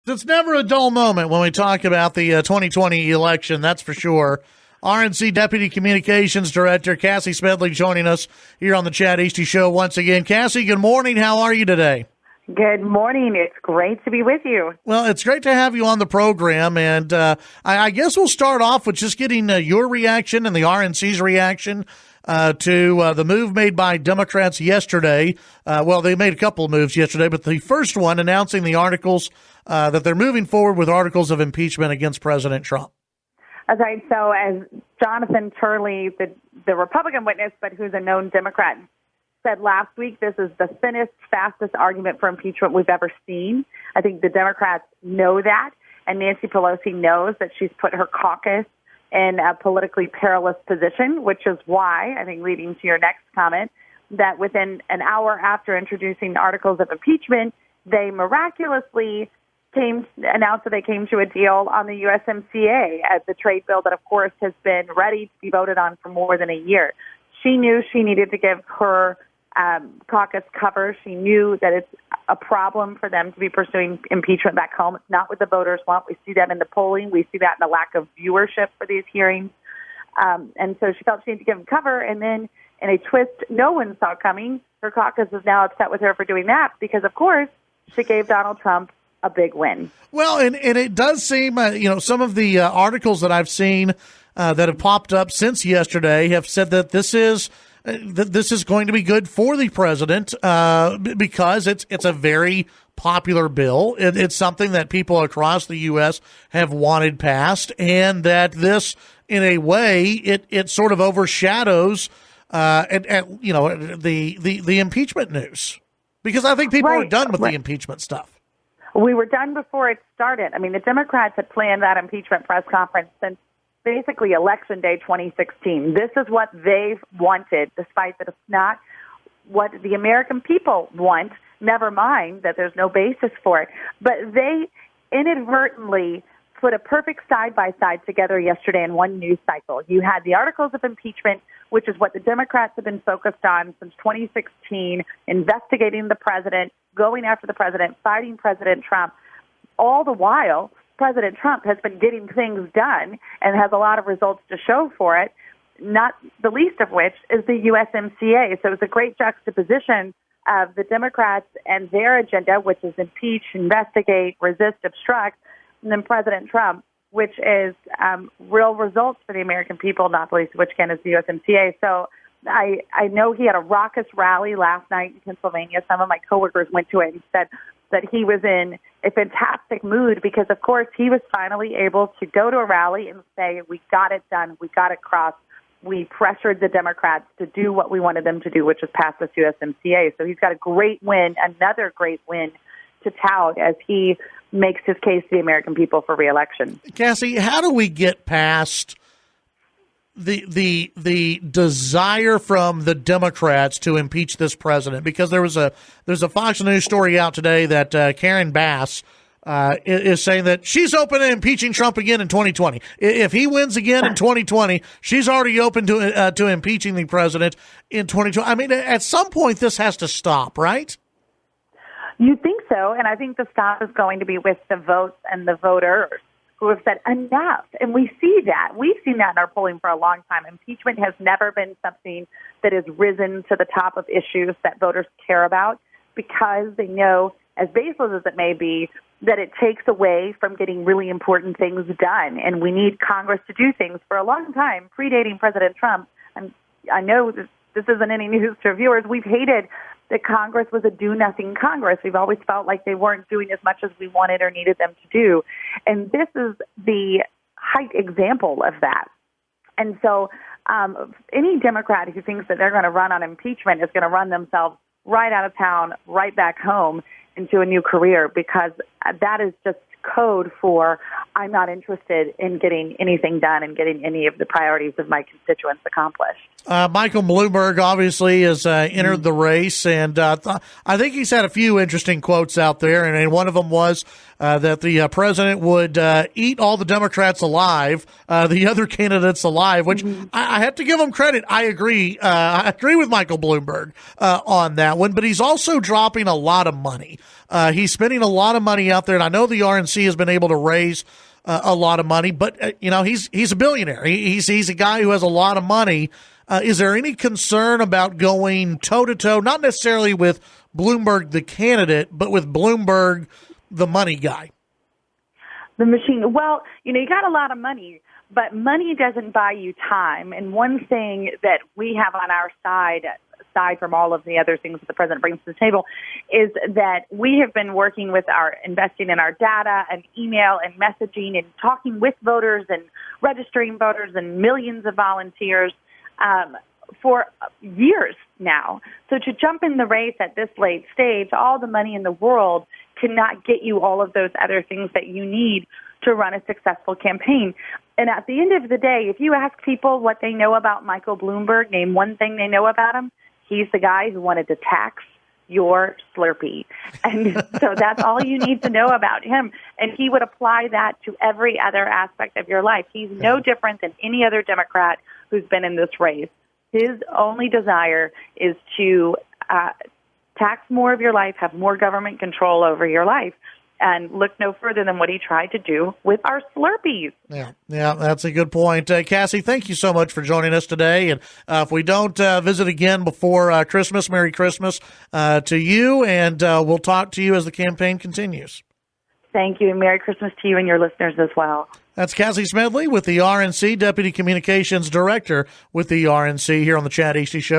It's never a dull moment when we talk about the 2020 election, that's for sure. RNC Deputy Communications Director Cassie Smedile joining us here on the Chad Hasty Show once again. Cassie, good morning. How are you today? Good morning. It's great to be with you. Well, it's great to have you on the program, and I guess we'll start off with just getting your reaction and the RNC's reaction to the move made by Democrats yesterday. Well, they made a couple of moves yesterday, but the first one announcing the articles that they're moving forward with articles of impeachment against President Trump. Okay, so as Jonathan Turley, the Republican witness, but who's a known Democrat, said last week, this is the thinnest, fastest argument for impeachment we've ever seen. I think the Democrats know that, and Nancy Pelosi knows that she's put her caucus in a politically perilous position, which is why, I think leading to your next comment, that within an hour after introducing articles of impeachment, they miraculously announced that they came to a deal on the USMCA, as the trade bill that, of course, has been ready to be voted on for more than a year. She knew she needed to give her caucus cover. She knew that it's a problem for them to be pursuing impeachment back home. It's not what the voters want. We see that in the polling. We see that in the lack of viewership for these hearings. And so she felt she needed to give them cover. And then in a twist no one saw coming, her caucus is now upset with her for doing that because, of course, she gave Donald Trump a big win. Well, and it does seem, some of the articles that I've seen that have popped up since yesterday have said that this is going to be good for the president because it's a very popular bill. It's something that people across the U.S. have wanted passed, and that this, in a way, it sort of overshadows the impeachment news, because I think people are done with the impeachment stuff. We were done before it started. I mean, the Democrats had planned that impeachment press conference since basically Election Day 2016. This is what they've wanted, despite that it's not what the American people want, never mind that there's no basis for it. But they inadvertently put a perfect side-by-side together yesterday in one news cycle. You had the articles of impeachment, which is what the Democrats have been focused on since 2016, investigating the president, going after the president, fighting President Trump. All the while, President Trump has been getting things done and has a lot of results to show for it, not the least of which is the USMCA. So it's a great juxtaposition of the Democrats and their agenda, which is impeach, investigate, resist, obstruct, and then President Trump, which is real results for the American people, not the least of which, again, is the USMCA. So I know he had a raucous rally last night in Pennsylvania. Some of my coworkers went to it and said that he was in a fantastic mood because, of course, he was finally able to go to a rally and say, we got it done, we got it crossed. We pressured the Democrats to do what we wanted them to do, which is pass this USMCA. So he's got a great win, another great win to tout as he makes his case to the American people for re-election. Cassie, how do we get past the desire from the Democrats to impeach this president? Because there's a Fox News story out today that Karen Bass is saying that she's open to impeaching Trump again in 2020. If he wins again in 2020, she's already open to impeaching the president in 2020. I mean, at some point, this has to stop, right? You think so, and I think the stop is going to be with the votes and the voters who have said enough. And we see that. We've seen that in our polling for a long time. Impeachment has never been something that has risen to the top of issues that voters care about because they know, as baseless as it may be, that it takes away from getting really important things done. And we need Congress to do things for a long time, predating President Trump. And I know this isn't any news to viewers. We've hated that Congress was a do-nothing Congress. We've always felt like they weren't doing as much as we wanted or needed them to do. And this is the height example of that. And so any Democrat who thinks that they're going to run on impeachment is going to run themselves right out of town, right back home into a new career, because that is just code for I'm not interested in getting anything done and getting any of the priorities of my constituents accomplished. Michael Bloomberg obviously has entered the race, and I think he's had a few interesting quotes out there, and one of them was that the president would eat all the Democrats alive, the other candidates alive, which I have to give him credit. I agree. I agree with Michael Bloomberg on that one, but he's also dropping a lot of money. He's spending a lot of money out there, and I know the RNC has been able to raise a lot of money, but he's a billionaire. He's a guy who has a lot of money. Is there any concern about going toe-to-toe, not necessarily with Bloomberg, the candidate, but with Bloomberg, the money guy? The machine. Well, you got a lot of money, but money doesn't buy you time. And one thing that we have on our side, aside from all of the other things that the president brings to the table, is that we have been working with investing in our data and email and messaging and talking with voters and registering voters and millions of volunteers for years now. So to jump in the race at this late stage, all the money in the world cannot get you all of those other things that you need to run a successful campaign. And at the end of the day, if you ask people what they know about Michael Bloomberg, name one thing they know about him, he's the guy who wanted to tax your Slurpee. And so that's all you need to know about him. And he would apply that to every other aspect of your life. He's no different than any other Democrat who's been in this race. His only desire is to tax more of your life, have more government control over your life, and look no further than what he tried to do with our Slurpees. Yeah, that's a good point. Cassie, thank you so much for joining us today. And if we don't visit again before Christmas, Merry Christmas to you, and we'll talk to you as the campaign continues. Thank you, and Merry Christmas to you and your listeners as well. That's Cassie Smedile with the RNC, Deputy Communications Director with the RNC here on the Chad Hasty Show.